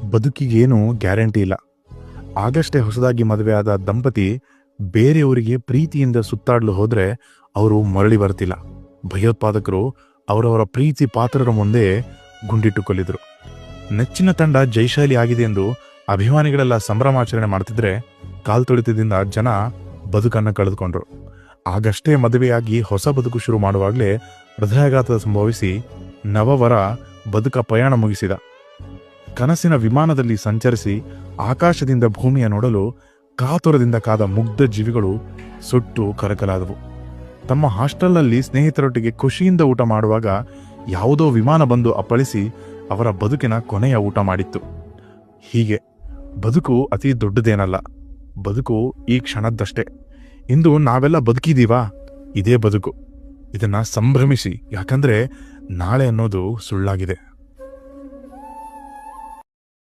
ಬದುಕಿಗೇನು guarantee ಇಲ್ಲ. ಆಗಷ್ಟೇ ಹೊಸದಾಗಿ ಮದುವೆಯಾದ ದಂಪತಿ ಬೇರೆಯವರಿಗೆ ಪ್ರೀತಿಯಿಂದ ಸುತ್ತಾಡಲು ಹೋದ್ರೆ ಅವರು ಮರಳಿ ಬರ್ತಿಲ್ಲ. ಭಯೋತ್ಪಾದಕರು ಅವರವರ ಪ್ರೀತಿ ಪಾತ್ರರ ಮುಂದೆ ಗುಂಡಿಟ್ಟು ಕೊಲ್ಲಿದ್ರು. ನೆಚ್ಚಿನ ತಂಡ ಜೈಶಾಲಿ ಆಗಿದೆ ಎಂದು ಅಭಿಮಾನಿಗಳೆಲ್ಲ ಸಂಭ್ರಮಾಚರಣೆ ಮಾಡ್ತಿದ್ರೆ ಕಾಲ್ತೊಳಿತದಿಂದ ಜನ ಬದುಕನ್ನು ಕಳೆದುಕೊಂಡ್ರು. ಆಗಷ್ಟೇ ಮದುವೆಯಾಗಿ ಹೊಸ ಬದುಕು ಶುರು ಮಾಡುವಾಗಲೇ ಹೃದಯಾಘಾತ ಸಂಭವಿಸಿ ನವವರ ಬದುಕ ಪಯಣ ಮುಗಿಸಿದ. ಕನಸಿನ ವಿಮಾನದಲ್ಲಿ ಸಂಚರಿಸಿ ಆಕಾಶದಿಂದ ಭೂಮಿಯ ನೋಡಲು ಕಾತುರದಿಂದ ಕಾದ ಮುಗ್ಧ ಜೀವಿಗಳು ಸುಟ್ಟು ಕರಕಲಾದವು. ತಮ್ಮ ಹಾಸ್ಟೆಲ್ನಲ್ಲಿ ಸ್ನೇಹಿತರೊಟ್ಟಿಗೆ ಖುಷಿಯಿಂದ ಊಟ ಮಾಡುವಾಗ ಯಾವುದೋ ವಿಮಾನ ಬಂದು ಅಪ್ಪಳಿಸಿ ಅವರ ಬದುಕಿನ ಕೊನೆಯ ಊಟ ಮಾಡಿತ್ತು. ಹೀಗೆ ಬದುಕು ಅತಿ ದೊಡ್ಡದೇನಲ್ಲ, ಬದುಕು ಈ ಕ್ಷಣದ್ದಷ್ಟೇ. ಇಂದು ನಾವೆಲ್ಲ ಬದುಕಿದೀವಾ, ಇದೇ ಬದುಕು. ಇದನ್ನ ಸಂಭ್ರಮಿಸಿ, ಯಾಕಂದ್ರೆ ನಾಳೆ ಅನ್ನೋದು ಸುಳ್ಳಾಗಿದೆ.